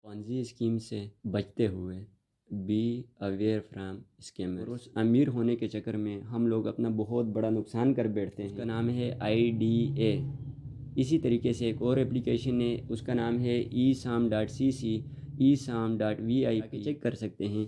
پونزی scheme سے بچتے ہوئے بی اویئر فرام اسکیمر. اور اس امیر ہونے کے چکر میں ہم لوگ اپنا بہت بڑا نقصان کر بیٹھتے ہیں. اس کا نام ہے IDA. اسی طریقے سے ایک اور اپلیکیشن ہے، اس کا نام ہے esam.cc esam.vip. چیک کر سکتے ہیں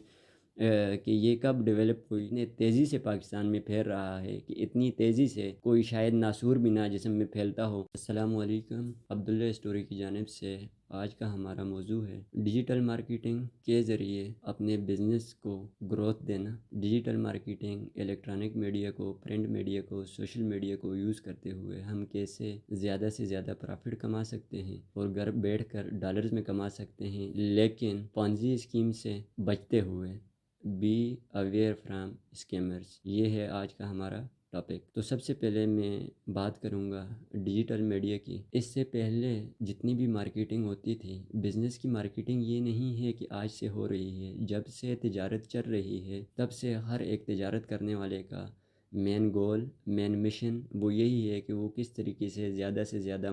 کہ یہ کب ڈیولپ ہوئی. اتنے تیزی سے پاکستان میں پھیل رہا ہے کہ اتنی تیزی سے کوئی شاید ناسور بھی نہ جسم میں پھیلتا ہو. السلام علیکم، عبداللہ اسٹوری کی جانب سے آج کا ہمارا موضوع ہے ڈیجیٹل مارکیٹنگ کے ذریعے اپنے بزنس کو گروتھ دینا. ڈیجیٹل مارکیٹنگ، الیکٹرانک میڈیا کو، پرنٹ میڈیا کو، سوشل میڈیا کو یوز کرتے ہوئے ہم کیسے زیادہ سے زیادہ پرافٹ کما سکتے ہیں اور گھر بیٹھ کر ڈالرز میں کما سکتے ہیں، لیکن پونزی اسکیم سے بچتے ہوئے. بی اویئر فرام اسکیمرز، یہ ہے آج کا ہمارا ٹاپک. تو سب سے پہلے میں بات کروں گا ڈیجیٹل میڈیا کی. اس سے پہلے جتنی بھی مارکیٹنگ ہوتی تھی، بزنس کی مارکیٹنگ یہ نہیں ہے کہ آج سے ہو رہی ہے. جب سے تجارت چل رہی ہے تب سے ہر ایک تجارت کرنے والے کا مین گول، مین مشن وہ یہی ہے کہ وہ کس طریقے سے زیادہ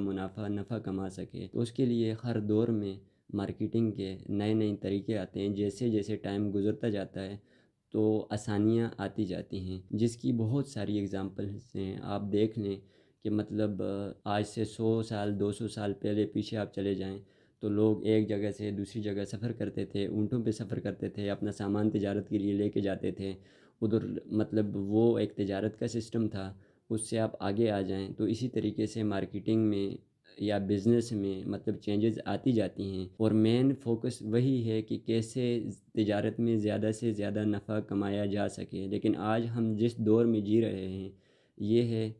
نفع کما سکے. تو اس کے لیے ہر دور میں مارکیٹنگ کے نئے طریقے آتے ہیں. جیسے جیسے ٹائم گزرتا جاتا ہے تو آسانیاں آتی جاتی ہیں، جس کی بہت ساری اگزامپلس ہیں. آپ دیکھ لیں کہ مطلب آج سے 100 سال 200 سال پہلے پیچھے آپ چلے جائیں تو لوگ ایک جگہ سے دوسری جگہ سفر کرتے تھے، اونٹوں پہ سفر کرتے تھے، اپنا سامان تجارت کے لیے لے کے جاتے تھے ادھر. مطلب وہ ایک تجارت کا سسٹم تھا. اس سے آپ آگے آ جائیں تو اسی طریقے سے مارکیٹنگ میں یا بزنس میں مطلب چینجز آتی جاتی ہیں، اور مین فوکس وہی ہے کہ کیسے تجارت میں زیادہ سے زیادہ نفع کمایا جا سکے. لیکن آج ہم جس دور میں جی رہے ہیں یہ ہے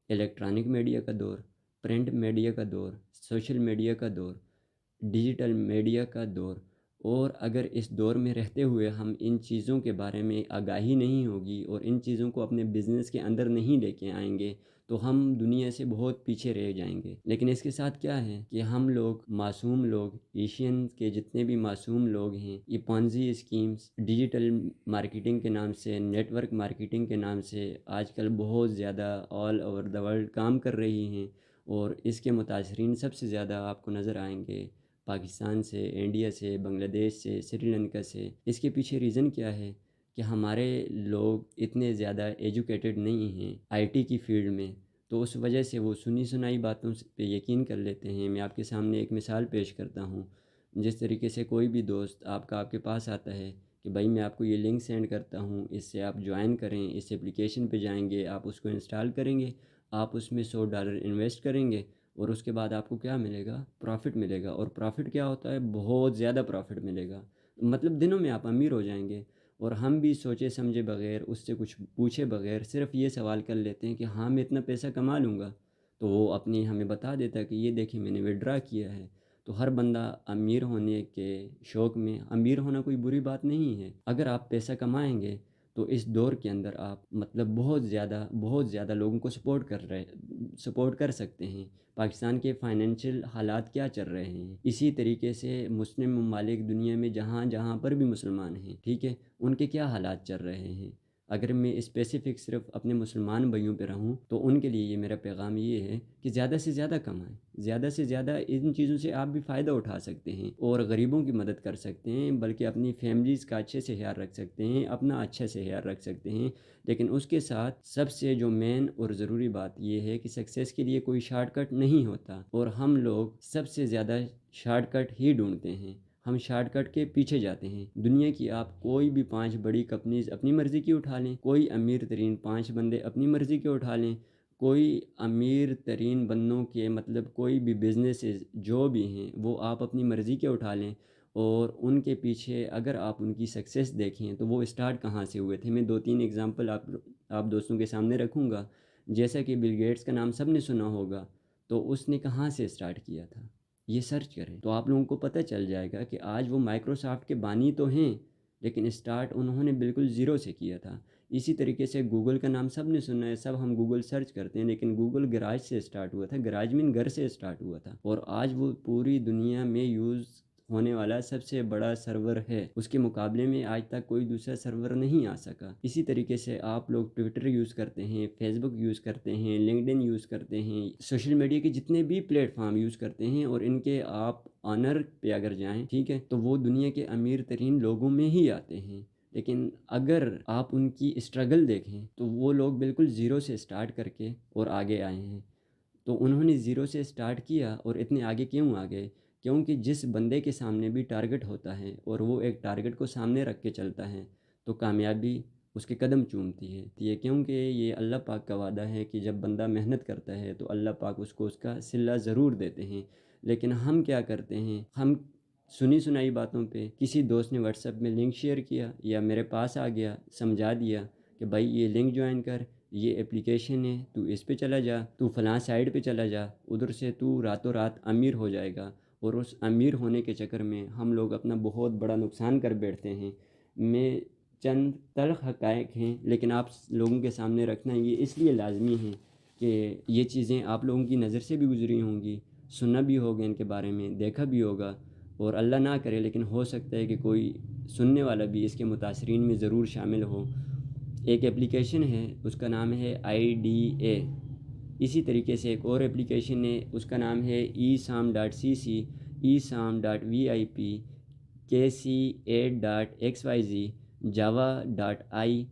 الیکٹرانک میڈیا کا دور، پرنٹ میڈیا کا دور، سوشل میڈیا کا دور، ڈیجیٹل میڈیا کا دور. اور اگر اس دور میں رہتے ہوئے ہم ان چیزوں کے بارے میں آگاہی نہیں ہوگی اور ان چیزوں کو اپنے بزنس کے اندر نہیں لے کے آئیں گے تو ہم دنیا سے بہت پیچھے رہ جائیں گے. لیکن اس کے ساتھ کیا ہے کہ ہم لوگ معصوم لوگ، ایشین کے جتنے بھی معصوم لوگ ہیں، یہ پونزی اسکیمز، ڈیجیٹل مارکیٹنگ کے نام سے، نیٹ ورک مارکیٹنگ کے نام سے آج کل بہت زیادہ آل اوور دا ورلڈ کام کر رہی ہیں. اور اس کے متاثرین سب سے زیادہ آپ کو نظر آئیں گے پاکستان سے، انڈیا سے، بنگلہ دیش سے، سری لنکا سے. اس کے پیچھے ریزن کیا ہے کہ ہمارے لوگ اتنے زیادہ ایجوکیٹڈ نہیں ہیں IT کی فیلڈ میں، تو اس وجہ سے وہ سنی سنائی باتوں پہ یقین کر لیتے ہیں. میں آپ کے سامنے ایک مثال پیش کرتا ہوں. جس طریقے سے کوئی بھی دوست آپ کے پاس آتا ہے کہ بھائی میں آپ کو یہ لنک سینڈ کرتا ہوں، اس سے آپ جوائن کریں، اس ایپلیکیشن پہ جائیں گے، آپ اس کو انسٹال کریں گے، آپ اس میں $100 انویسٹ کریں گے اور اس کے بعد آپ کو کیا ملے گا؟ پروفٹ ملے گا. اور پروفٹ کیا ہوتا ہے؟ بہت زیادہ پروفٹ ملے گا. مطلب دنوں میں آپ امیر ہو جائیں گے. اور ہم بھی سوچے سمجھے بغیر، اس سے کچھ پوچھے بغیر صرف یہ سوال کر لیتے ہیں کہ ہاں میں اتنا پیسہ کما لوں گا. تو وہ اپنی ہمیں بتا دیتا ہے کہ یہ دیکھیں میں نے وڈرا کیا ہے. تو ہر بندہ امیر ہونے کے شوق میں، امیر ہونا کوئی بری بات نہیں ہے. اگر آپ پیسہ کمائیں گے تو اس دور کے اندر آپ مطلب بہت زیادہ لوگوں کو سپورٹ کر سکتے ہیں. پاکستان کے فائنینشیل حالات کیا چل رہے ہیں، اسی طریقے سے مسلم ممالک دنیا میں جہاں پر بھی مسلمان ہیں، ٹھیک ہے، ان کے کیا حالات چل رہے ہیں. اگر میں اسپیسیفک صرف اپنے مسلمان بھائیوں پہ رہوں تو ان کے لیے یہ میرا پیغام یہ ہے کہ زیادہ سے زیادہ کمائیں، زیادہ سے زیادہ ان چیزوں سے آپ بھی فائدہ اٹھا سکتے ہیں اور غریبوں کی مدد کر سکتے ہیں، بلکہ اپنی فیملیز کا اچھے سے خیال رکھ سکتے ہیں، اپنا اچھے سے خیال رکھ سکتے ہیں. لیکن اس کے ساتھ سب سے جو مین اور ضروری بات یہ ہے کہ سکسیس کے لیے کوئی شارٹ کٹ نہیں ہوتا، اور ہم لوگ سب سے زیادہ شارٹ کٹ ہی ڈھونڈتے ہیں. ہم شارٹ کٹ کے پیچھے جاتے ہیں. دنیا کی آپ کوئی بھی 5 بڑی کمپنیز اپنی مرضی کی اٹھا لیں، کوئی امیر ترین 5 بندے اپنی مرضی کے اٹھا لیں، کوئی امیر ترین بندوں کے مطلب کوئی بھی بزنسز جو بھی ہیں وہ آپ اپنی مرضی کے اٹھا لیں، اور ان کے پیچھے اگر آپ ان کی سکسیس دیکھیں تو وہ اسٹارٹ کہاں سے ہوئے تھے. میں 2-3 اگزامپل آپ دوستوں کے سامنے رکھوں گا. جیسا کہ بل گیٹس کا نام سب نے سنا ہوگا، تو اس نے کہاں سے اسٹارٹ کیا تھا؟ یہ سرچ کریں تو آپ لوگوں کو پتہ چل جائے گا کہ آج وہ مائیکروسافٹ کے بانی تو ہیں، لیکن اسٹارٹ انہوں نے بالکل زیرو سے کیا تھا. اسی طریقے سے گوگل کا نام سب نے سنا ہے، سب ہم گوگل سرچ کرتے ہیں، لیکن گوگل گراج سے اسٹارٹ ہوا تھا. گراج مین گھر سے اسٹارٹ ہوا تھا، اور آج وہ پوری دنیا میں یوز ہونے والا سب سے بڑا سرور ہے، اس کے مقابلے میں آج تک کوئی دوسرا سرور نہیں آ سکا۔ اسی طریقے سے آپ لوگ ٹویٹر یوز کرتے ہیں، فیس بک یوز کرتے ہیں، لنکڈ ان یوز کرتے ہیں، سوشل میڈیا کے جتنے بھی پلیٹ فارم یوز کرتے ہیں، اور ان کے آپ آنر پہ اگر جائیں، ٹھیک ہے، تو وہ دنیا کے امیر ترین لوگوں میں ہی آتے ہیں۔ لیکن اگر آپ ان کی اسٹرگل دیکھیں تو وہ لوگ بالکل زیرو سے اسٹارٹ کر کے اور آگے آئے ہیں۔ تو انہوں نے زیرو سے اسٹارٹ کیا اور اتنے آگے کیوں آ گئے؟ کیونکہ جس بندے کے سامنے بھی ٹارگٹ ہوتا ہے اور وہ ایک ٹارگٹ کو سامنے رکھ کے چلتا ہے تو کامیابی اس کے قدم چومتی ہے۔ یہ کیونکہ یہ اللہ پاک کا وعدہ ہے کہ جب بندہ محنت کرتا ہے تو اللہ پاک اس کو اس کا صلہ ضرور دیتے ہیں۔ لیکن ہم کیا کرتے ہیں؟ ہم سنی سنائی باتوں پہ، کسی دوست نے واٹس ایپ میں لنک شیئر کیا یا میرے پاس آ گیا، سمجھا دیا کہ بھائی یہ لنک جوائن کر، یہ اپلیکیشن ہے، تو اس پہ چلا جا، تو فلاں سائٹ پہ چلا جا، ادھر سے تو راتوں رات امیر ہو جائے گا۔ اور اس امیر ہونے کے چکر میں ہم لوگ اپنا بہت بڑا نقصان کر بیٹھتے ہیں۔ میں چند تلخ حقائق ہیں لیکن آپ لوگوں کے سامنے رکھنا یہ اس لیے لازمی ہے کہ یہ چیزیں آپ لوگوں کی نظر سے بھی گزری ہوں گی، سنا بھی ہوگا ان کے بارے میں، دیکھا بھی ہوگا، اور اللہ نہ کرے لیکن ہو سکتا ہے کہ کوئی سننے والا بھی اس کے متاثرین میں ضرور شامل ہو۔ ایک اپلیکیشن ہے، اس کا نام ہے IDA۔ اسی طریقے سے ایک اور اپلیکیشن ہے، اس کا نام ہے esam.cc، esam.vip، KC8.xyz، java.i،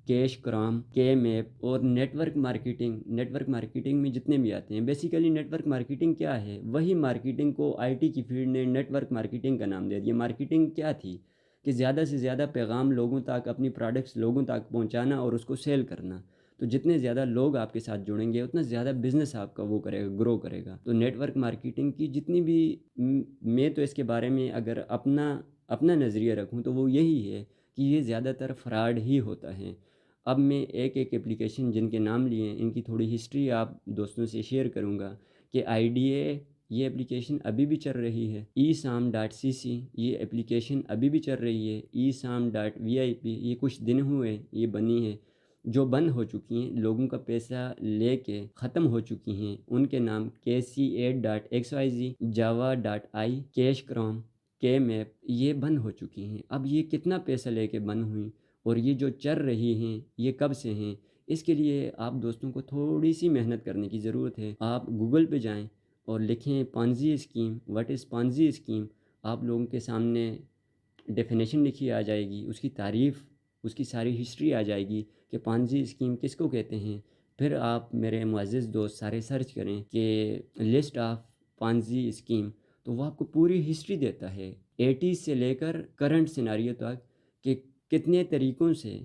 cash کرام، کے میپ، اور network marketing. Network marketing میں جتنے بھی آتے ہیں، بیسیکلی نیٹ ورک مارکیٹنگ کیا ہے؟ وہی مارکیٹنگ کو IT کی فیلڈ نے نیٹ ورک مارکیٹنگ کا نام دیا۔ یہ مارکیٹنگ کیا تھی کہ زیادہ سے زیادہ پیغام لوگوں تک، اپنی پروڈکٹس لوگوں تک پہنچانا اور اس کو سیل کرنا۔ تو جتنے زیادہ لوگ آپ کے ساتھ جڑیں گے اتنا زیادہ بزنس آپ کا وہ کرے گا، گرو کرے گا۔ تو نیٹ ورک مارکیٹنگ کی جتنی بھی میں تو اس کے بارے میں اگر اپنا نظریہ رکھوں تو وہ یہی ہے کہ یہ زیادہ تر فراڈ ہی ہوتا ہے۔ اب میں ایک اپلیکیشن جن کے نام لیے ہیں ان کی تھوڑی ہسٹری آپ دوستوں سے شیئر کروں گا کہ IDA یہ اپلیکیشن ابھی بھی چل رہی ہے، esam.cc یہ اپلیکیشن ابھی بھی چل رہی ہے، esam.vip یہ کچھ دن ہوئے یہ بنی ہے، جو بند ہو چکی ہیں، لوگوں کا پیسہ لے کے ختم ہو چکی ہیں، ان کے نام KC8.xyz، java.i، کیش کرام، کے میپ یہ بند ہو چکی ہیں۔ اب یہ کتنا پیسہ لے کے بند ہوئیں اور یہ جو چل رہی ہیں یہ کب سے ہیں؟ اس کے لیے آپ دوستوں کو تھوڑی سی محنت کرنے کی ضرورت ہے۔ آپ گوگل پہ جائیں اور لکھیں پانزی اسکیم، واٹ از پانزی اسکیم، آپ لوگوں کے سامنے ڈیفینیشن لکھی آ جائے گی، اس کی تعریف، اس کی ساری ہسٹری آ جائے گی کہ پانزی اسکیم کس کو کہتے ہیں۔ پھر آپ میرے معزز دوست سارے سرچ کریں کہ لسٹ آف پانزی اسکیم، تو وہ آپ کو پوری ہسٹری دیتا ہے 80s سے لے کر کرنٹ سیناریو تک کہ کتنے طریقوں سے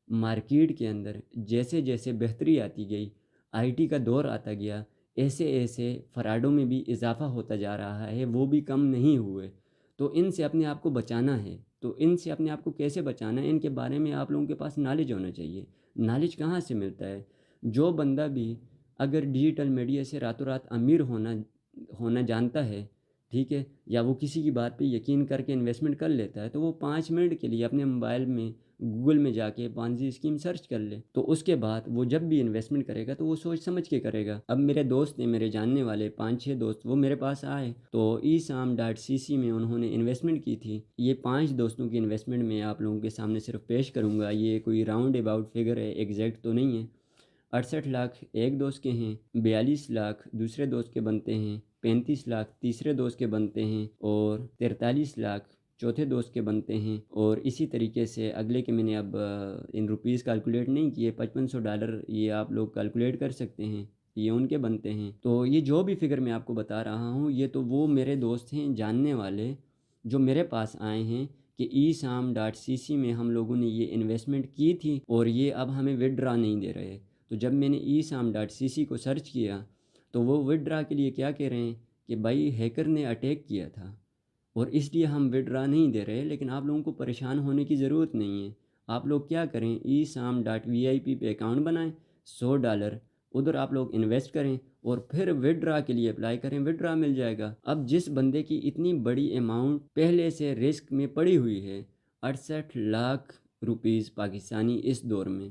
مارکیٹ کے اندر جیسے جیسے بہتری آتی گئی، IT کا دور آتا گیا، ایسے ایسے فراڈوں میں بھی اضافہ ہوتا جا رہا ہے، وہ بھی کم نہیں ہوئے۔ تو ان سے اپنے آپ کو بچانا ہے۔ تو ان سے اپنے آپ کو کیسے بچانا ہے؟ ان کے بارے میں آپ لوگوں کے پاس نالج ہونا چاہیے۔ نالج کہاں سے ملتا ہے؟ جو بندہ بھی اگر ڈیجیٹل میڈیا سے راتوں رات امیر ہونا جانتا ہے، ٹھیک ہے، یا وہ کسی کی بات پہ یقین کر کے انویسٹمنٹ کر لیتا ہے، تو وہ 5 منٹ کے لیے اپنے موبائل میں گوگل میں جا کے پانزی اسکیم سرچ کر لے، تو اس کے بعد وہ جب بھی انویسٹمنٹ کرے گا تو وہ سوچ سمجھ کے کرے گا۔ اب میرے دوست نے، میرے جاننے والے 5-6 دوست، وہ میرے پاس آئے تو esam.cc میں انہوں نے انویسٹمنٹ کی تھی۔ یہ 5 دوستوں کی انویسٹمنٹ میں آپ لوگوں کے سامنے صرف پیش کروں گا، یہ کوئی راؤنڈ اباؤٹ فگر ہے، ایگزیکٹ تو نہیں ہے۔ 68 لاکھ ایک دوست کے ہیں، 42 لاکھ دوسرے دوست کے بنتے ہیں، 35 لاکھ تیسرے دوست کے بنتے ہیں، اور 43 لاکھ چوتھے دوست کے بنتے ہیں۔ اور اسی طریقے سے اگلے کے میں نے اب ان روپیز کیلکولیٹ نہیں کیے، $5500 یہ آپ لوگ کیلکولیٹ کر سکتے ہیں، یہ ان کے بنتے ہیں۔ تو یہ جو بھی فگر میں آپ کو بتا رہا ہوں یہ تو وہ میرے دوست ہیں جاننے والے جو میرے پاس آئے ہیں کہ esam.cc میں ہم لوگوں نے یہ انویسٹمنٹ کی تھی اور یہ اب ہمیں وڈرا نہیں دے رہے۔ تو جب میں نے esam.cc کو سرچ کیا تو وہ وڈرا کے لیے کیا کہہ رہے ہیں کہ بھائی ہیکر نے اٹیک کیا تھا اور اس لیے ہم وڈرا نہیں دے رہے۔ لیکن آپ لوگوں کو پریشان ہونے کی ضرورت نہیں ہے۔ آپ لوگ کیا کریں، esam.vip پہ اکاؤنٹ بنائیں، $100 ادھر آپ لوگ انویسٹ کریں اور پھر وڈرا کے لیے اپلائی کریں، وڈرا مل جائے گا۔ اب جس بندے کی اتنی بڑی اماؤنٹ پہلے سے رسک میں پڑی ہوئی ہے، 68 لاکھ روپیز پاکستانی اس دور میں،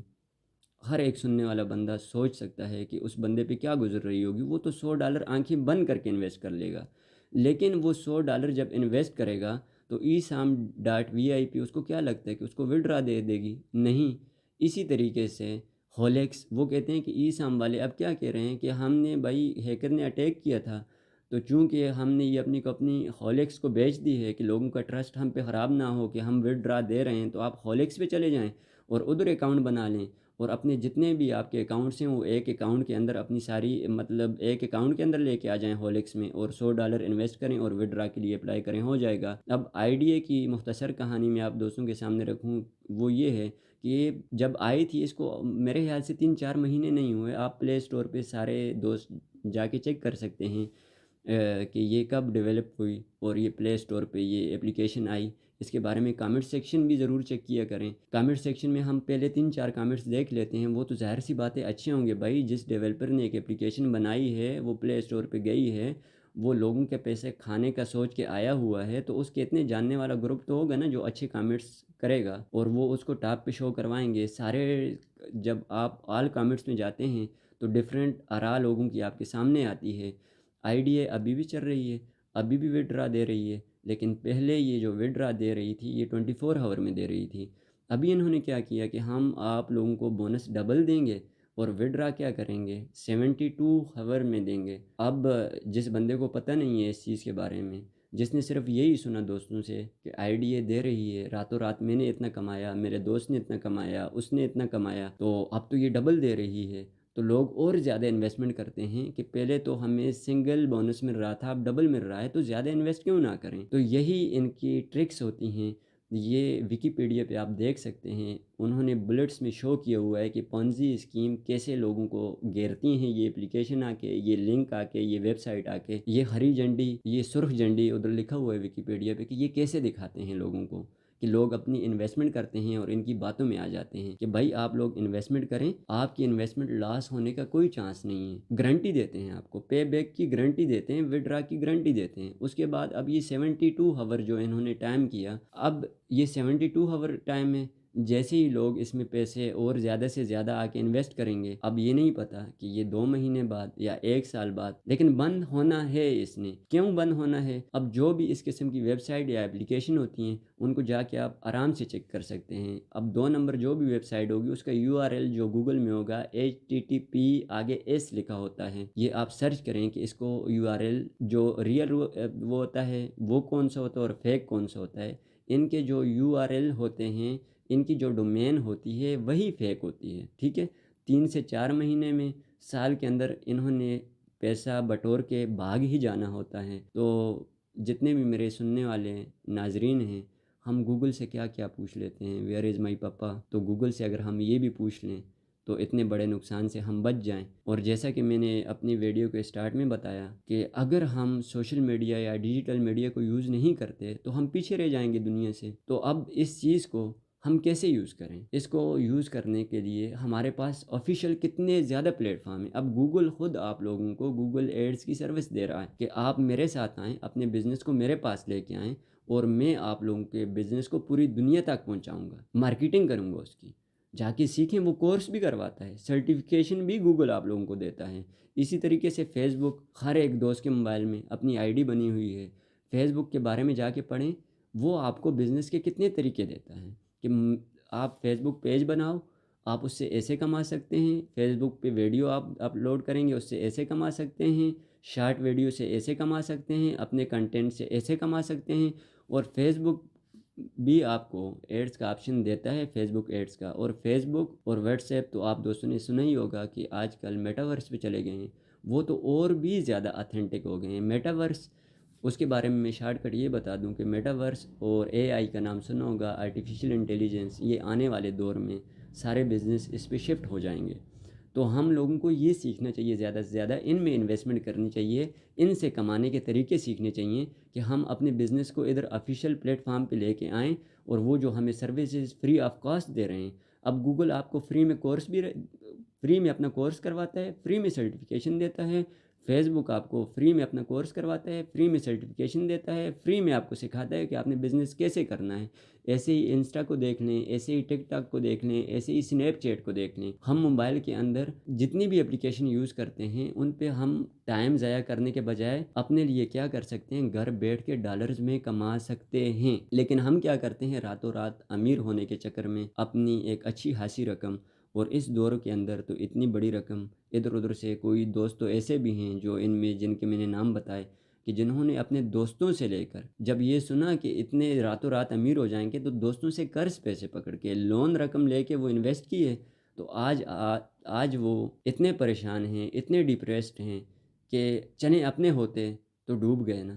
ہر ایک سننے والا بندہ سوچ سکتا ہے کہ اس بندے پہ کیا گزر رہی ہوگی۔ وہ تو $100 آنکھیں بند کر کے انویسٹ کر لے گا، لیکن وہ $100 جب انویسٹ کرے گا تو ESAM.VIP اس کو کیا لگتا ہے کہ اس کو وڈرا دے دے گی؟ نہیں۔ اسی طریقے سے ہولیکس، وہ کہتے ہیں کہ ESAM والے اب کیا کہہ رہے ہیں کہ ہم نے بھائی ہیکر نے اٹیک کیا تھا، تو چونکہ ہم نے یہ اپنی کمپنی ہولیکس کو بیچ دی ہے کہ لوگوں کا ٹرسٹ ہم پہ خراب نہ ہو کہ ہم وڈرا دے رہے ہیں، تو آپ ہولیکس پہ چلے جائیں اور ادھر اکاؤنٹ بنا لیں، اور اپنے جتنے بھی آپ کے اکاؤنٹس ہیں وہ ایک اکاؤنٹ کے اندر اپنی ساری ایک اکاؤنٹ کے اندر لے کے آ جائیں ہولیکس میں، اور $100 انویسٹ کریں اور وڈرا کے لیے اپلائی کریں، ہو جائے گا۔ اب IDA کی مختصر کہانی میں آپ دوستوں کے سامنے رکھوں، وہ یہ ہے کہ یہ جب آئی تھی، اس کو میرے خیال سے 3-4 مہینے نہیں ہوئے، آپ پلے اسٹور پہ سارے دوست جا کے چیک کر سکتے ہیں کہ یہ کب ڈیولپ ہوئی اور یہ پلے اسٹور پہ یہ اپلیکیشن آئی۔ اس کے بارے میں کامنٹ سیکشن بھی ضرور چیک کیا کریں۔ کامنٹ سیکشن میں ہم پہلے 3-4 کامنٹس دیکھ لیتے ہیں، وہ تو ظاہر سی باتیں اچھے ہوں گے بھائی، جس ڈیولپر نے ایک اپلیکیشن بنائی ہے، وہ پلے اسٹور پہ گئی ہے، وہ لوگوں کے پیسے کھانے کا سوچ کے آیا ہوا ہے، تو اس کے اتنے جاننے والا گروپ تو ہوگا نا جو اچھے کامنٹس کرے گا، اور وہ اس کو ٹاپ پہ شو کروائیں گے سارے۔ جب آپ آل کامنٹس میں جاتے ہیں تو ڈفرینٹ آرا لوگوں کی آپ کے سامنے آتی ہے۔ IDA ابھی بھی چل رہی ہے، ابھی بھی وڈرا دے رہی ہے، لیکن پہلے یہ جو وڈرا دے رہی تھی یہ 24 آور میں دے رہی تھی۔ ابھی انہوں نے کیا کیا کہ ہم آپ لوگوں کو بونس ڈبل دیں گے اور وڈرا کیا کریں گے 72 آور میں دیں گے۔ اب جس بندے کو پتہ نہیں ہے اس چیز کے بارے میں، جس نے صرف یہی سنا دوستوں سے کہ IDA دے رہی ہے، راتوں رات میں نے اتنا کمایا، میرے دوست نے اتنا کمایا، اس نے اتنا کمایا، تو اب تو یہ ڈبل دے رہی ہے، تو لوگ اور زیادہ انویسٹمنٹ کرتے ہیں کہ پہلے تو ہمیں سنگل بونس مل رہا تھا، اب ڈبل مل رہا ہے، تو زیادہ انویسٹ کیوں نہ کریں؟ تو یہی ان کی ٹرکس ہوتی ہیں۔ یہ ویکیپیڈیا پہ آپ دیکھ سکتے ہیں، انہوں نے بلٹس میں شو کیا ہوا ہے کہ پونزی اسکیم کیسے لوگوں کو گھیرتی ہیں، یہ اپلیکیشن آ کے، یہ لنک آ کے، یہ ویب سائٹ آ کے، یہ ہری جھنڈی، یہ سرخ جھنڈی ادھر لکھا ہوا ہے ویکیپیڈیا پہ کہ یہ کیسے دکھاتے ہیں لوگوں کو کہ لوگ اپنی انویسٹمنٹ کرتے ہیں اور ان کی باتوں میں آ جاتے ہیں کہ بھائی آپ لوگ انویسٹمنٹ کریں، آپ کی انویسٹمنٹ لاس ہونے کا کوئی چانس نہیں ہے، گارنٹی دیتے ہیں آپ کو، پے بیک کی گارنٹی دیتے ہیں، وڈرا کی گارنٹی دیتے ہیں۔ اس کے بعد اب یہ 72 آور جو انہوں نے ٹائم کیا، اب یہ 72 آور ٹائم میں جیسے ہی لوگ اس میں پیسے اور زیادہ سے زیادہ آ کے انویسٹ کریں گے، اب یہ نہیں پتا کہ یہ 2 مہینے بعد یا 1 سال بعد، لیکن بند ہونا ہے۔ اس نے کیوں بند ہونا ہے؟ اب جو بھی اس قسم کی ویب سائٹ یا اپلیکیشن ہوتی ہیں ان کو جا کے آپ آرام سے چیک کر سکتے ہیں۔ اب 2 نمبر جو بھی ویب سائٹ ہوگی اس کا URL جو گوگل میں ہوگا HTTP آگے S لکھا ہوتا ہے، یہ آپ سرچ کریں کہ اس کو URL جو ریئل وہ ہوتا ہے وہ کون سا ہوتا ہے اور فیک کون سا ہوتا ہے۔ ان کے جو URL ہوتے ہیں، ان کی جو ڈومین ہوتی ہے وہی فیک ہوتی ہے، ٹھیک ہے۔ 3 سے 4 مہینے میں، سال کے اندر انہوں نے پیسہ بٹور کے بھاگ ہی جانا ہوتا ہے۔ تو جتنے بھی میرے سننے والے ناظرین ہیں، ہم گوگل سے کیا کیا پوچھ لیتے ہیں، ویئر از مائی پاپا، تو گوگل سے اگر ہم یہ بھی پوچھ لیں تو اتنے بڑے نقصان سے ہم بچ جائیں۔ اور جیسا کہ میں نے اپنی ویڈیو کے اسٹارٹ میں بتایا کہ اگر ہم سوشل میڈیا یا ڈیجیٹل میڈیا کو یوز نہیں کرتے تو ہم پیچھے رہ جائیں گے دنیا سے۔ تو اب اس چیز کو ہم کیسے یوز کریں؟ اس کو یوز کرنے کے لیے ہمارے پاس آفیشیل کتنے زیادہ پلیٹ فارم ہیں۔ اب گوگل خود آپ لوگوں کو گوگل ایڈز کی سروس دے رہا ہے کہ آپ میرے ساتھ آئیں، اپنے بزنس کو میرے پاس لے کے آئیں، اور میں آپ لوگوں کے بزنس کو پوری دنیا تک پہنچاؤں گا، مارکیٹنگ کروں گا اس کی، جا کے سیکھیں۔ وہ کورس بھی کرواتا ہے، سرٹیفکیشن بھی گوگل آپ لوگوں کو دیتا ہے۔ اسی طریقے سے فیس بک، ہر ایک دوست کے موبائل میں اپنی ID بنی ہوئی ہے، فیس بک کے بارے میں جا کے پڑھیں، وہ آپ کو بزنس کے کتنے طریقے دیتا ہے کہ آپ فیس بک پیج بناؤ، آپ اس سے ایسے کما سکتے ہیں، فیس بک پہ ویڈیو آپ اپلوڈ کریں گے اس سے ایسے کما سکتے ہیں، شارٹ ویڈیو سے ایسے کما سکتے ہیں، اپنے کنٹینٹ سے ایسے کما سکتے ہیں۔ اور فیس بک بھی آپ کو ایڈز کا آپشن دیتا ہے، فیس بک ایڈز کا۔ اور فیس بک اور واٹس ایپ تو آپ دوستوں نے سنا ہی ہوگا کہ آج کل میٹاورس پہ چلے گئے ہیں، وہ تو اور بھی زیادہ اتھینٹک ہو گئے ہیں۔ میٹاورس، اس کے بارے میں شارٹ کٹ یہ بتا دوں کہ میٹاورس اور AI کا نام سنا ہوگا، آرٹیفیشیل انٹیلیجنس، یہ آنے والے دور میں سارے بزنس اس پہ شفٹ ہو جائیں گے۔ تو ہم لوگوں کو یہ سیکھنا چاہیے، زیادہ سے زیادہ ان میں انویسٹمنٹ کرنی چاہیے، ان سے کمانے کے طریقے سیکھنے چاہیے کہ ہم اپنے بزنس کو ادھر آفیشیل پلیٹ فارم پہ لے کے آئیں، اور وہ جو ہمیں سروسز فری آف کاسٹ دے رہے ہیں۔ اب گوگل آپ کو فری میں کورس بھی، فری میں اپنا کورس کرواتا ہے، فری میں سرٹیفکیشن دیتا ہے، فیس بک آپ کو فری میں اپنا کورس کرواتا ہے، فری میں سرٹیفکیشن دیتا ہے، فری میں آپ کو سکھاتا ہے کہ آپ نے بزنس کیسے کرنا ہے۔ ایسے ہی انسٹا کو دیکھ لیں، ایسے ہی ٹک ٹاک کو دیکھ لیں، ایسے ہی اسنیپ چیٹ کو دیکھ لیں۔ ہم موبائل کے اندر جتنی بھی اپلیکیشن یوز کرتے ہیں ان پہ ہم ٹائم ضائع کرنے کے بجائے اپنے لیے کیا کر سکتے ہیں، گھر بیٹھ کے ڈالرز میں کما سکتے ہیں۔ لیکن ہم کیا کرتے ہیں، راتوں رات امیر ہونے کے چکر میں اپنی ایک اچھی خاصی رقم، اور اس دور کے اندر تو اتنی بڑی رقم ادھر ادھر سے، کوئی دوست تو ایسے بھی ہیں جو ان میں جن کے میں نے نام بتائے کہ جنہوں نے اپنے دوستوں سے لے کر، جب یہ سنا کہ اتنے راتوں رات امیر ہو جائیں گے، تو دوستوں سے قرض پیسے پکڑ کے لون رقم لے کے وہ انویسٹ کیے، تو آج وہ اتنے پریشان ہیں، اتنے ڈپریسڈ ہیں کہ چنے اپنے ہوتے تو ڈوب گئے نا،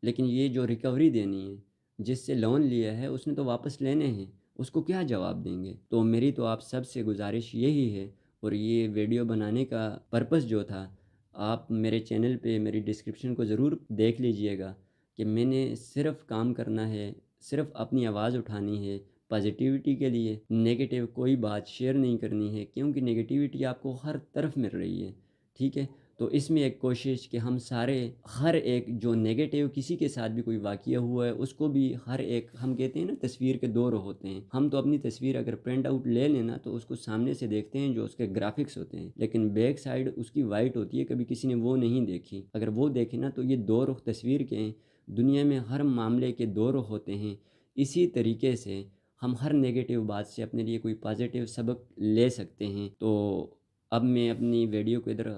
لیکن یہ جو ریکوری دینی ہے، جس سے لون لیا ہے اس نے تو واپس لینے ہیں، اس کو کیا جواب دیں گے؟ تو میری تو آپ سب سے گزارش یہی ہے، اور یہ ویڈیو بنانے کا پرپس جو تھا، آپ میرے چینل پہ میری ڈسکرپشن کو ضرور دیکھ لیجئے گا کہ میں نے صرف کام کرنا ہے، صرف اپنی آواز اٹھانی ہے پازیٹیوٹی کے لیے، نیگیٹیو کوئی بات شیئر نہیں کرنی ہے، کیونکہ نیگیٹیوٹی آپ کو ہر طرف مل رہی ہے، ٹھیک ہے؟ تو اس میں ایک کوشش کہ ہم سارے، ہر ایک جو نیگیٹیو کسی کے ساتھ بھی کوئی واقعہ ہوا ہے اس کو بھی، ہر ایک، ہم کہتے ہیں نا تصویر کے دو رخ ہوتے ہیں، ہم تو اپنی تصویر اگر پرنٹ آؤٹ لے لینا تو اس کو سامنے سے دیکھتے ہیں جو اس کے گرافکس ہوتے ہیں، لیکن بیک سائڈ اس کی وائٹ ہوتی ہے، کبھی کسی نے وہ نہیں دیکھی۔ اگر وہ دیکھے نا تو یہ دو رخ تصویر کے ہیں، دنیا میں ہر معاملے کے دو رخ ہوتے ہیں۔ اسی طریقے سے ہم ہر نیگیٹیو بات سے اپنے لیے کوئی پازیٹیو سبق لے سکتے ہیں۔ تو اب میں اپنی ویڈیو کو ادھر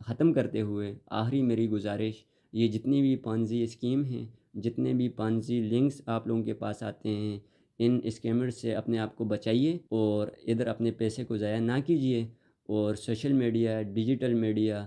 ختم کرتے ہوئے آخری میری گزارش، یہ جتنی بھی پانزی اسکیم ہیں، جتنے بھی پانزی لنکس آپ لوگوں کے پاس آتے ہیں، ان اسکیمر سے اپنے آپ کو بچائیے، اور ادھر اپنے پیسے کو ضائع نہ کیجیے، اور سوشل میڈیا، ڈیجیٹل میڈیا،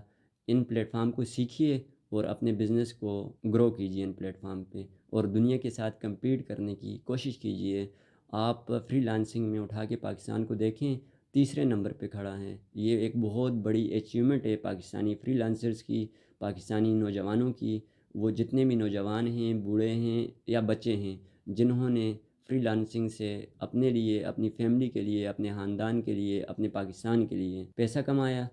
ان پلیٹ فارم کو سیکھیے اور اپنے بزنس کو گرو کیجیے ان پلیٹ فارم پہ، اور دنیا کے ساتھ کمپیٹ کرنے کی کوشش کیجیے۔ آپ فری لانسنگ میں اٹھا کے پاکستان کو دیکھیں، تیسرے نمبر پہ کھڑا ہے۔ یہ ایک بہت بڑی اچیومنٹ ہے پاکستانی فری لانسرز کی، پاکستانی نوجوانوں کی۔ وہ جتنے بھی نوجوان ہیں، بوڑھے ہیں یا بچے ہیں، جنہوں نے فری لانسنگ سے اپنے لیے، اپنی فیملی کے لیے، اپنے خاندان کے لیے، اپنے پاکستان کے لیے پیسہ کمایا،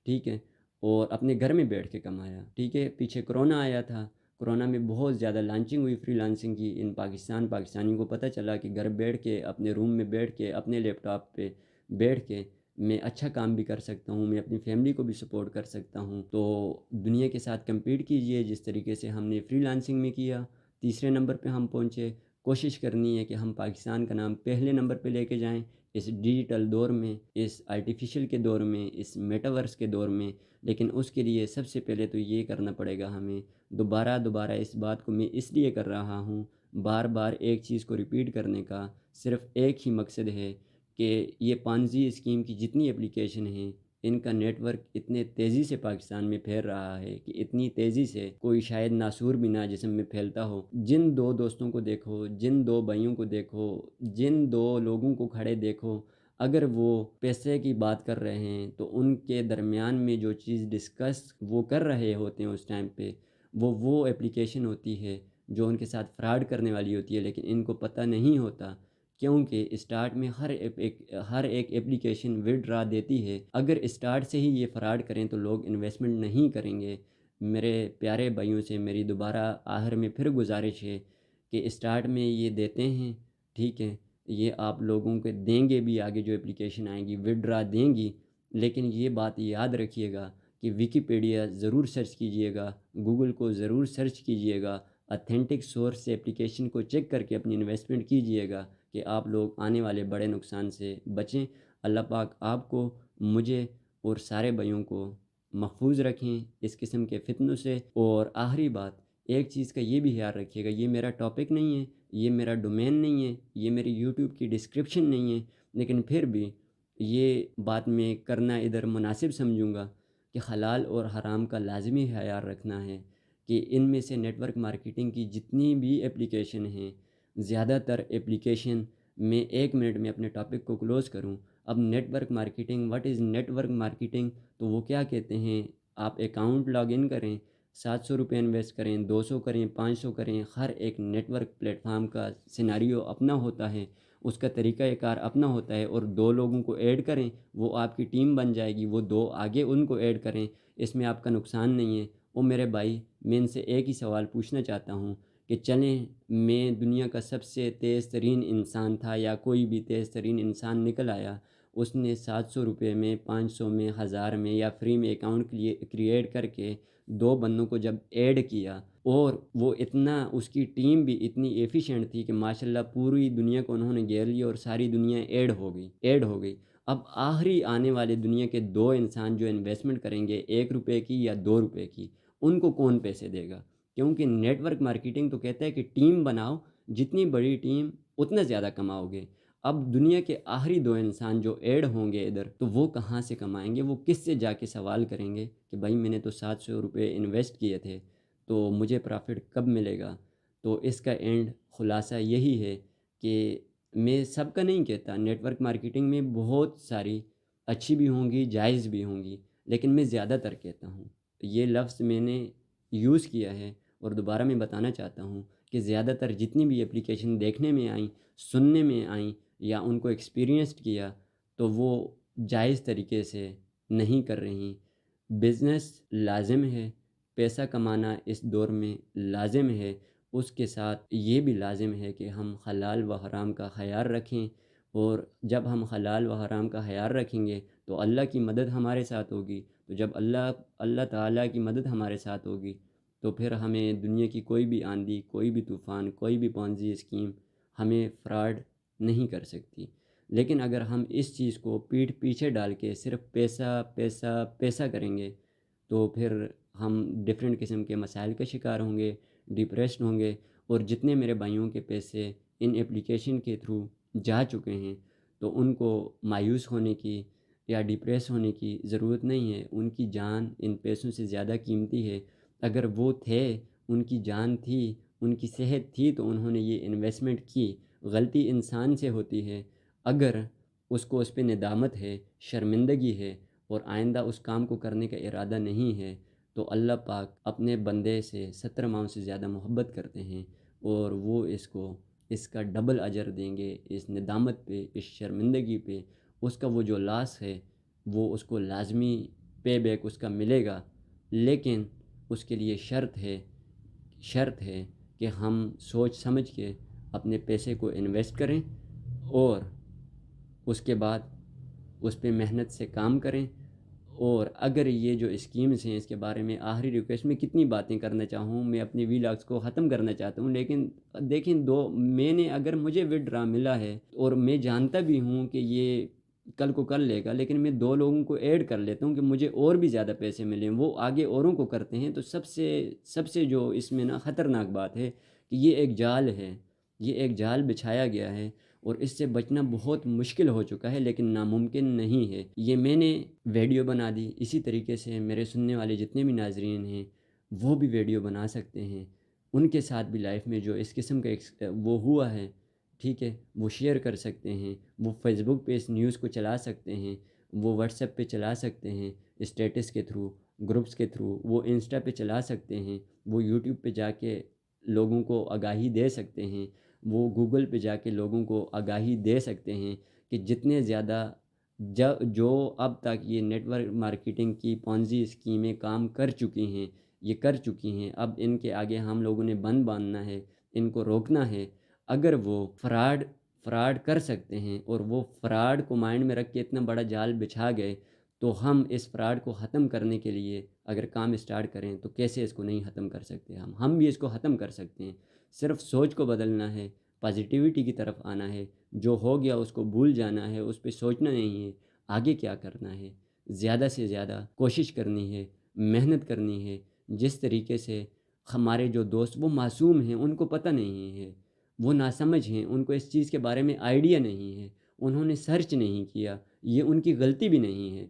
ٹھیک ہے، اور اپنے گھر میں بیٹھ کے کمایا، ٹھیک ہے۔ پیچھے کرونا آیا تھا، کرونا میں بہت زیادہ لانچنگ ہوئی فری لانسنگ کی ان پاکستانیوں کو پتہ چلا کہ گھر بیٹھ کے، اپنے روم میں بیٹھ کے، اپنے لیپ ٹاپ پہ بیٹھ کے میں اچھا کام بھی کر سکتا ہوں، میں اپنی فیملی کو بھی سپورٹ کر سکتا ہوں۔ تو دنیا کے ساتھ کمپیٹ کیجئے جس طریقے سے ہم نے فری لانسنگ میں کیا، تیسرے نمبر پہ ہم پہنچے۔ کوشش کرنی ہے کہ ہم پاکستان کا نام پہلے نمبر پہ لے کے جائیں، اس ڈیجیٹل دور میں، اس آرٹیفیشل کے دور میں، اس میٹاورس کے دور میں۔ لیکن اس کے لیے سب سے پہلے تو یہ کرنا پڑے گا ہمیں، دوبارہ اس بات کو میں اس لیے کر رہا ہوں، بار بار ایک چیز کو ریپیٹ کرنے کا صرف ایک ہی مقصد ہے کہ یہ پانزی اسکیم کی جتنی اپلیکیشن ہیں، ان کا نیٹ ورک اتنے تیزی سے پاکستان میں پھیل رہا ہے کہ اتنی تیزی سے کوئی شاید ناسور بھی نہ جسم میں پھیلتا ہو۔ جن دو دوستوں کو دیکھو، جن دو بھائیوں کو دیکھو، جن دو لوگوں کو کھڑے دیکھو، اگر وہ پیسے کی بات کر رہے ہیں تو ان کے درمیان میں جو چیز ڈسکس وہ کر رہے ہوتے ہیں اس ٹائم پہ، وہ اپلیکیشن ہوتی ہے جو ان کے ساتھ فراڈ کرنے والی ہوتی ہے، لیکن ان کو پتہ نہیں ہوتا، کیونکہ اسٹارٹ میں ہر ایک اپلیکیشن ودڈرا دیتی ہے۔ اگر اسٹارٹ سے ہی یہ فراڈ کریں تو لوگ انویسٹمنٹ نہیں کریں گے۔ میرے پیارے بھائیوں سے میری دوبارہ آخر میں پھر گزارش ہے کہ اسٹارٹ میں یہ دیتے ہیں، ٹھیک ہے، یہ آپ لوگوں کے دیں گے بھی، آگے جو اپلیکیشن آئیں گی ودڈرا دیں گی، لیکن یہ بات یاد رکھیے گا کہ ویکیپیڈیا ضرور سرچ کیجئے گا، گوگل کو ضرور سرچ کیجئے گا، اتھینٹک سورس سے اپلیکیشن کو چیک کر کے اپنی انویسٹمنٹ کیجئے گا کہ آپ لوگ آنے والے بڑے نقصان سے بچیں۔ اللہ پاک آپ کو، مجھے اور سارے بھائیوں کو محفوظ رکھیں اس قسم کے فتنوں سے۔ اور آخری بات، ایک چیز کا یہ بھی خیال رکھیے گا، یہ میرا ٹاپک نہیں ہے، یہ میرا ڈومین نہیں ہے، یہ میری یوٹیوب کی ڈسکرپشن نہیں ہے، لیکن پھر بھی یہ بات میں کرنا ادھر مناسب سمجھوں گا کہ حلال اور حرام کا لازمی خیال رکھنا ہے کہ ان میں سے نیٹ ورک مارکیٹنگ کی جتنی بھی اپلیکیشن ہیں، زیادہ تر اپلیکیشن، میں 1 منٹ میں اپنے ٹاپک کو کلوز کروں۔ اب network marketing, what is network marketing? تو وہ کیا کہتے ہیں، آپ اکاؤنٹ لاگ ان کریں، 700 روپے انویسٹ کریں، 200 کریں، 500 کریں، ہر ایک نیٹ ورک پلیٹ فارم کا سیناریو اپنا ہوتا ہے، اس کا طریقہ کار اپنا ہوتا ہے، اور 2 لوگوں کو ایڈ کریں، وہ آپ کی ٹیم بن جائے گی، وہ 2 آگے ان کو ایڈ کریں، اس میں آپ کا نقصان نہیں ہے۔ او میرے بھائی، میں ان سے ایک ہی سوال پوچھنا چاہتا ہوں کہ چلیں، میں دنیا کا سب سے تیز ترین انسان تھا یا کوئی بھی تیز ترین انسان نکل آیا، اس نے 700 روپے میں، 500 میں، 1000 میں یا فری میں اکاؤنٹ کریٹ کر کے 2 بندوں کو جب ایڈ کیا، اور وہ اتنا، اس کی ٹیم بھی اتنی ایفیشینٹ تھی کہ ماشاءاللہ پوری دنیا کو انہوں نے گھیر لیا اور ساری دنیا ایڈ ہو گئی. اب آخری آنے والے دنیا کے 2 انسان جو انویسٹمنٹ کریں گے 1 روپے کی یا 2 روپے کی، ان کو کون پیسے دے گا؟ کیونکہ نیٹ ورک مارکیٹنگ تو کہتا ہے کہ ٹیم بناؤ، جتنی بڑی ٹیم اتنا زیادہ کماؤ گے. اب دنیا کے آخری 2 انسان جو ایڈ ہوں گے ادھر، تو وہ کہاں سے کمائیں گے؟ وہ کس سے جا کے سوال کریں گے کہ بھائی میں نے تو 700 روپے انویسٹ کیے تھے، تو مجھے پرافٹ کب ملے گا؟ تو اس کا اینڈ خلاصہ یہی ہے کہ میں سب کا نہیں کہتا، نیٹ ورک مارکیٹنگ میں بہت ساری اچھی بھی ہوں گی، جائز بھی ہوں گی، لیکن میں زیادہ تر کہتا ہوں، یہ لفظ میں نے یوز کیا ہے اور دوبارہ میں بتانا چاہتا ہوں کہ زیادہ تر جتنی بھی اپلیکیشن دیکھنے میں آئیں، سننے میں آئیں یا ان کو ایکسپیرینسڈ کیا، تو وہ جائز طریقے سے نہیں کر رہی. بزنس لازم ہے، پیسہ کمانا اس دور میں لازم ہے، اس کے ساتھ یہ بھی لازم ہے کہ ہم حلال و حرام کا خیال رکھیں، اور جب ہم حلال و حرام کا خیال رکھیں گے تو اللہ کی مدد ہمارے ساتھ ہوگی. تو جب اللہ تعالیٰ کی مدد ہمارے ساتھ ہوگی تو پھر ہمیں دنیا کی کوئی بھی آندھی، کوئی بھی طوفان، کوئی بھی پونزی اسکیم ہمیں فراڈ نہیں کر سکتی. لیکن اگر ہم اس چیز کو پیٹھ پیچھے ڈال کے صرف پیسہ پیسہ پیسہ کریں گے تو پھر ہم ڈفرینٹ قسم کے مسائل کا شکار ہوں گے، ڈپریسڈ ہوں گے. اور جتنے میرے بھائیوں کے پیسے ان ایپلیکیشن کے تھرو جا چکے ہیں، تو ان کو مایوس ہونے کی یا ڈپریس ہونے کی ضرورت نہیں ہے. ان کی جان ان پیسوں سے زیادہ قیمتی ہے. اگر وہ تھے، ان کی جان تھی، ان کی صحت تھی، تو انہوں نے یہ انویسٹمنٹ کی. غلطی انسان سے ہوتی ہے، اگر اس کو اس پہ ندامت ہے، شرمندگی ہے اور آئندہ اس کام کو کرنے کا ارادہ نہیں ہے، تو اللہ پاک اپنے بندے سے 70 ماؤں سے زیادہ محبت کرتے ہیں، اور وہ اس کا ڈبل اجر دیں گے. اس ندامت پہ، اس شرمندگی پہ، اس کا وہ جو لاس ہے وہ اس کو لازمی پے بیک اس کا ملے گا. لیکن اس کے لیے شرط ہے کہ ہم سوچ سمجھ کے اپنے پیسے کو انویسٹ کریں، اور اس کے بعد اس پہ محنت سے کام کریں. اور اگر یہ جو اسکیمز ہیں، اس کے بارے میں آخری ریکویسٹ، میں کتنی باتیں کرنا چاہوں، میں اپنے ویلاگس کو ختم کرنا چاہتا ہوں، لیکن دیکھیں، میں نے، اگر مجھے وڈرا ملا ہے اور میں جانتا بھی ہوں کہ یہ کل کو کر لے گا، لیکن میں 2 لوگوں کو ایڈ کر لیتا ہوں کہ مجھے اور بھی زیادہ پیسے ملیں، وہ آگے اوروں کو کرتے ہیں. تو سب سے جو اس میں نا خطرناک بات ہے کہ یہ ایک جال ہے، یہ ایک جال بچھایا گیا ہے، اور اس سے بچنا بہت مشکل ہو چکا ہے، لیکن ناممکن نہیں ہے. یہ میں نے ویڈیو بنا دی، اسی طریقے سے میرے سننے والے جتنے بھی ناظرین ہیں وہ بھی ویڈیو بنا سکتے ہیں. ان کے ساتھ بھی لائف میں جو اس قسم کا وہ ہوا ہے، ٹھیک ہے، وہ شیئر کر سکتے ہیں. وہ فیس بک پہ اس نیوز کو چلا سکتے ہیں، وہ واٹس ایپ پہ چلا سکتے ہیں اسٹیٹس کے تھرو، گروپس کے تھرو، وہ انسٹا پہ چلا سکتے ہیں، وہ یوٹیوب پہ جا کے لوگوں کو آگاہی دے سکتے ہیں، وہ گوگل پہ جا کے لوگوں کو آگاہی دے سکتے ہیں کہ جتنے زیادہ جو اب تک یہ نیٹ ورک مارکیٹنگ کی پونزی اسکیمیں کام کر چکی ہیں، یہ کر چکی ہیں، اب ان کے آگے ہم لوگوں نے بند باندھنا ہے، ان کو روکنا ہے. اگر وہ فراڈ کر سکتے ہیں اور وہ فراڈ کو مائنڈ میں رکھ کے اتنا بڑا جال بچھا گئے، تو ہم اس فراڈ کو ختم کرنے کے لیے اگر کام اسٹارٹ کریں تو کیسے اس کو نہیں ختم کر سکتے؟ ہم بھی اس کو ختم کر سکتے ہیں. صرف سوچ کو بدلنا ہے، پازیٹیوٹی کی طرف آنا ہے. جو ہو گیا اس کو بھول جانا ہے، اس پہ سوچنا نہیں ہے آگے کیا کرنا ہے. زیادہ سے زیادہ کوشش کرنی ہے، محنت کرنی ہے. جس طریقے سے ہمارے جو دوست، وہ معصوم ہیں، ان کو پتہ نہیں ہے، وہ ناسمجھ ہیں، ان کو اس چیز کے بارے میں آئیڈیا نہیں ہے، انہوں نے سرچ نہیں کیا. یہ ان کی غلطی بھی نہیں ہے.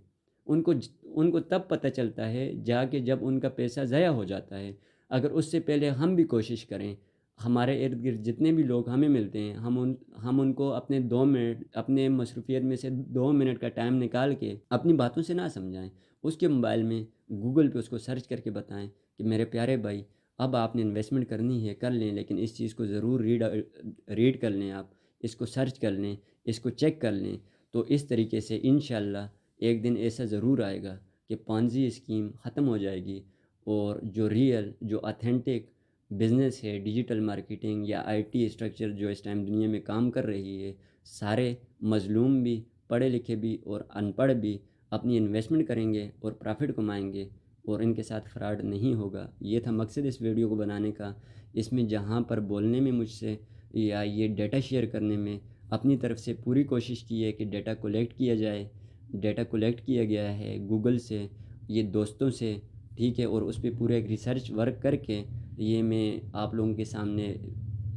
ان کو تب پتہ چلتا ہے جا کے جب ان کا پیسہ ضائع ہو جاتا ہے. اگر اس سے پہلے ہم بھی کوشش کریں، ہمارے ارد گرد جتنے بھی لوگ ہمیں ملتے ہیں، ہم ان کو اپنے 2 منٹ، اپنے مصروفیت میں سے 2 منٹ کا ٹائم نکال کے اپنی باتوں سے نہ سمجھائیں. اس کے موبائل میں گوگل پہ اس کو سرچ کر کے بتائیں کہ میرے پیارے بھائی، اب آپ نے انویسٹمنٹ کرنی ہے، کر لیں، لیکن اس چیز کو ضرور ریڈ کر لیں، آپ اس کو سرچ کر لیں، اس کو چیک کر لیں. تو اس طریقے سے انشاءاللہ ایک دن ایسا ضرور آئے گا کہ پانزی اسکیم ختم ہو جائے گی، اور جو ریئل جو اتھینٹک بزنس ہے، ڈیجیٹل مارکیٹنگ یا آئی ٹی اسٹرکچر جو اس ٹائم دنیا میں کام کر رہی ہے، سارے مظلوم بھی، پڑھے لکھے بھی اور ان پڑھ بھی اپنی انویسٹمنٹ کریں گے اور پرافٹ کمائیں گے، اور ان کے ساتھ فراڈ نہیں ہوگا۔ یہ تھا مقصد اس ویڈیو کو بنانے کا۔ اس میں جہاں پر بولنے میں مجھ سے یا یہ ڈیٹا شیئر کرنے میں اپنی طرف سے پوری کوشش کی ہے کہ ڈیٹا کولیکٹ کیا جائے، ڈیٹا کولیکٹ کیا گیا ہے گوگل سے، یہ دوستوں سے، ٹھیک ہے، اور اس پہ پورا ایک ریسرچ ورک کر کے یہ میں آپ لوگوں کے سامنے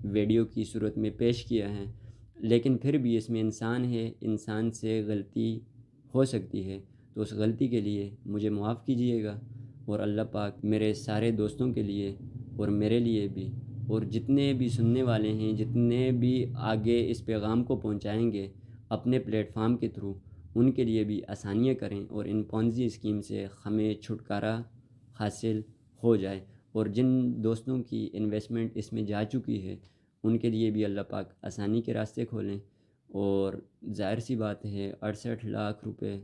ویڈیو کی صورت میں پیش کیا ہے۔ لیکن پھر بھی اس میں انسان ہے، انسان سے غلطی ہو سکتی ہے، تو اس غلطی کے لیے مجھے معاف کیجیے گا، اور اللہ پاک میرے سارے دوستوں کے لیے اور میرے لیے بھی، اور جتنے بھی سننے والے ہیں، جتنے بھی آگے اس پیغام کو پہنچائیں گے اپنے پلیٹ فارم کے تھرو، ان کے لیے بھی آسانیاں کریں اور ان پونزی اسکیم سے ہمیں چھٹکارا حاصل ہو جائے، اور جن دوستوں کی انویسٹمنٹ اس میں جا چکی ہے ان کے لیے بھی اللہ پاک آسانی کے راستے کھولیں۔ اور ظاہر سی بات ہے 68 لاکھ روپے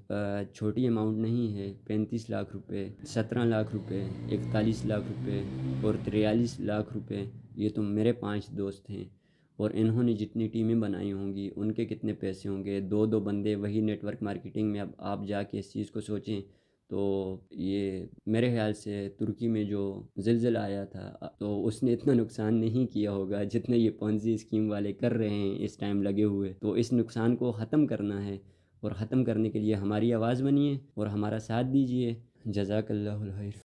چھوٹی اماؤنٹ نہیں ہے، 35 لاکھ روپے، 17 لاکھ روپے، 41 لاکھ روپے اور 43 لاکھ روپے، یہ تو میرے 5 دوست ہیں، اور انہوں نے جتنی ٹیمیں بنائی ہوں گی ان کے کتنے پیسے ہوں گے، دو دو بندے وہی نیٹ ورک مارکیٹنگ میں۔ اب آپ جا کے اس چیز کو سوچیں تو یہ میرے خیال سے ترکی میں جو زلزلہ آیا تھا تو اس نے اتنا نقصان نہیں کیا ہوگا جتنے یہ پونزی اسکیم والے کر رہے ہیں اس ٹائم لگے ہوئے۔ تو اس نقصان کو ختم کرنا ہے، اور ختم کرنے کے لیے ہماری آواز بنیے اور ہمارا ساتھ دیجیے۔ جزاک اللہ الخیر۔